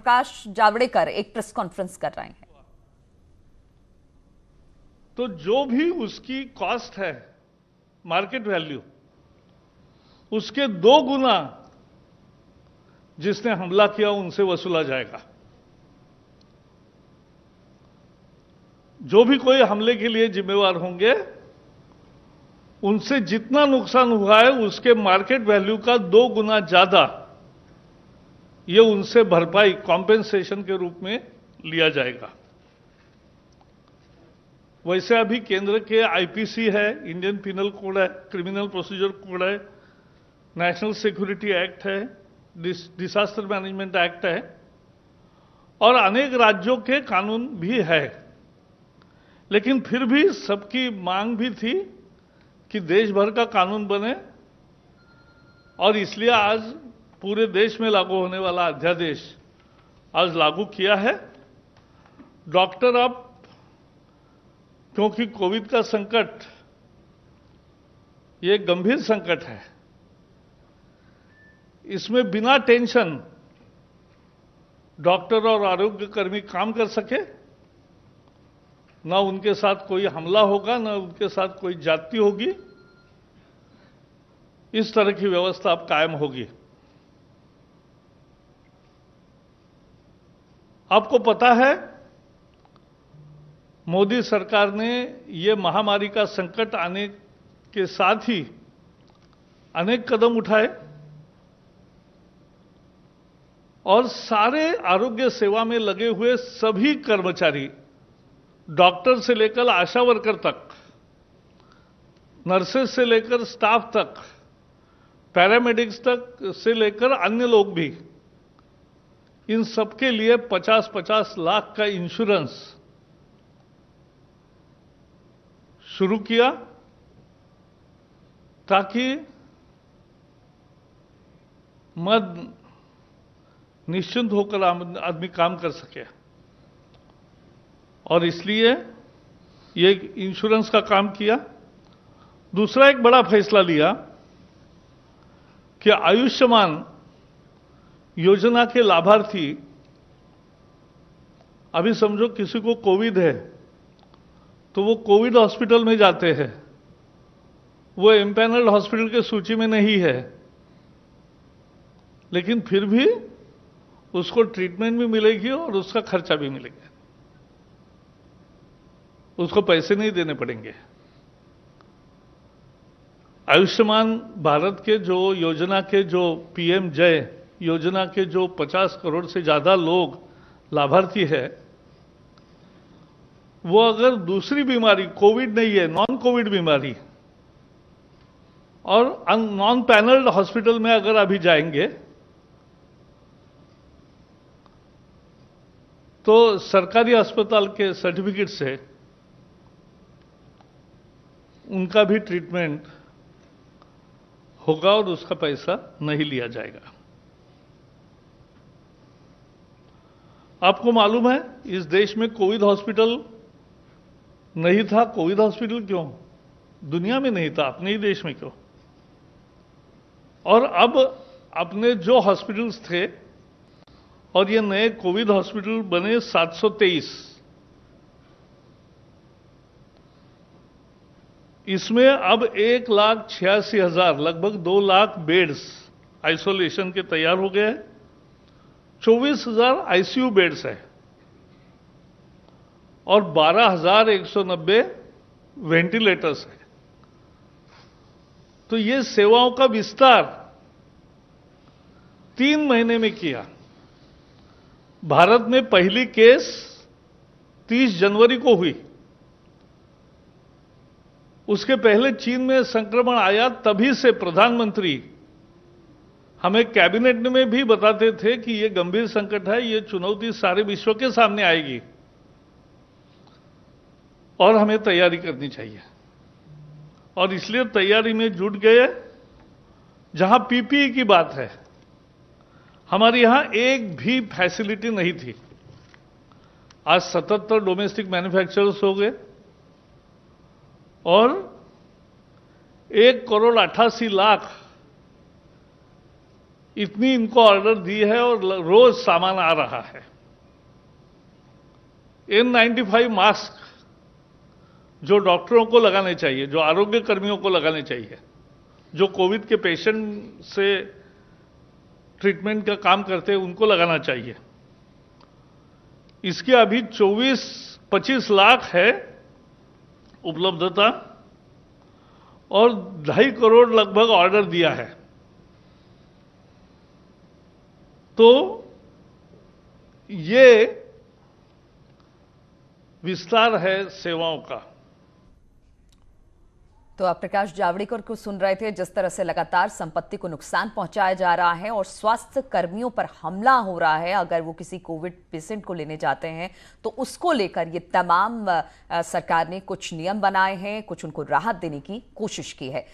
प्रकाश जावड़ेकर एक press conference कर रहे हैं। तो जो भी उसकी कॉस्ट है, मार्केट वैल्यू, उसके 2 गुना जिसने हमला किया उनसे वसूला जाएगा। जो भी कोई हमले के लिए जिम्मेवार होंगे, उनसे जितना नुकसान हुआ है उसके मार्केट वैल्यू का 2 गुना ज्यादा ये उनसे भरपाई, कॉम्पेंसेशन के रूप में लिया जाएगा। वैसे अभी केंद्र के आईपीसी है, इंडियन पिनल कोड है, क्रिमिनल प्रोसीजर कोड है, नेशनल सिक्योरिटी एक्ट है, डिजास्टर मैनेजमेंट एक्ट है और अनेक राज्यों के कानून भी है। लेकिन फिर भी सबकी मांग भी थी कि देश भर का कानून बने और इसलिए आज पूरे देश में लागू होने वाला अध्यादेश आज लागू किया है। डॉक्टर अब, क्योंकि कोविड का संकट ये गंभीर संकट है, इसमें बिना टेंशन डॉक्टर और आरोग्य कर्मी काम कर सके, ना उनके साथ कोई हमला होगा, ना उनके साथ कोई जाति होगी, इस तरह की व्यवस्था अब कायम होगी। आपको पता है, मोदी सरकार ने ये महामारी का संकट आने के साथ ही अनेक कदम उठाए और सारे आरोग्य सेवा में लगे हुए सभी कर्मचारी, डॉक्टर से लेकर आशा वर्कर तक, नर्सेस से लेकर स्टाफ तक, पैरामेडिक्स तक से लेकर अन्य लोग भी, इन सबके लिए 50-50 लाख का इंश्योरेंस शुरू किया ताकि मद निश्चिंत होकर आदमी काम कर सके। और इसलिए ये इंश्योरेंस का काम किया। दूसरा एक बड़ा फैसला लिया कि आयुष्मान योजना के लाभार्थी, अभी समझो किसी को कोविड है तो वो कोविड हॉस्पिटल में जाते हैं, वो एम्पैनल्ड हॉस्पिटल के सूची में नहीं है, लेकिन फिर भी उसको ट्रीटमेंट भी मिलेगी और उसका खर्चा भी मिलेगा, उसको पैसे नहीं देने पड़ेंगे। आयुष्मान भारत के जो योजना के जो पीएम जय योजना के जो 50 करोड़ से ज्यादा लोग लाभार्थी है, वो अगर दूसरी बीमारी, कोविड नहीं है, नॉन कोविड बीमारी और नॉन पैनल्ड हॉस्पिटल में अगर अभी जाएंगे तो सरकारी अस्पताल के सर्टिफिकेट से उनका भी ट्रीटमेंट होगा और उसका पैसा नहीं लिया जाएगा। आपको मालूम है, इस देश में कोविड हॉस्पिटल नहीं था। कोविड हॉस्पिटल क्यों? दुनिया में नहीं था, अपने ही देश में क्यों? और अब अपने जो हॉस्पिटल्स थे और ये नए कोविड हॉस्पिटल बने 723, इसमें अब 1,86,000, लगभग 2 लाख बेड्स आइसोलेशन के तैयार हो गए हैं। 24,000 आईसीयू बेड्स है और 12,190 वेंटिलेटर्स है। तो ये सेवाओं का विस्तार 3 महीने में किया। भारत में पहली केस 30 जनवरी को हुई। उसके पहले चीन में संक्रमण आया, तभी से प्रधानमंत्री हमें कैबिनेट में भी बताते थे कि ये गंभीर संकट है, ये चुनौती सारे विश्व के सामने आएगी और हमें तैयारी करनी चाहिए। और इसलिए तैयारी में जुट गए। जहां पीपीई की बात है, हमारे यहां एक भी फैसिलिटी नहीं थी। आज 77 डोमेस्टिक मैन्युफैक्चरर्स हो गए और 1,88,00,000 इतनी इनको ऑर्डर दी है और रोज सामान आ रहा है। N95 मास्क जो डॉक्टरों को लगाने चाहिए, जो आरोग्य कर्मियों को लगाने चाहिए, जो कोविड के पेशेंट से ट्रीटमेंट का काम करते हैं उनको लगाना चाहिए। इसकी अभी 24-25 लाख है उपलब्धता और 2.5 करोड़ लगभग ऑर्डर दिया है। तो ये विस्तार है सेवाओं का। तो आप प्रकाश जावड़ेकर को सुन रहे थे, जिस तरह से लगातार संपत्ति को नुकसान पहुंचाया जा रहा है और स्वास्थ्य कर्मियों पर हमला हो रहा है अगर वो किसी कोविड पेशेंट को लेने जाते हैं, तो उसको लेकर ये तमाम सरकार ने कुछ नियम बनाए हैं, कुछ उनको राहत देने की कोशिश की है।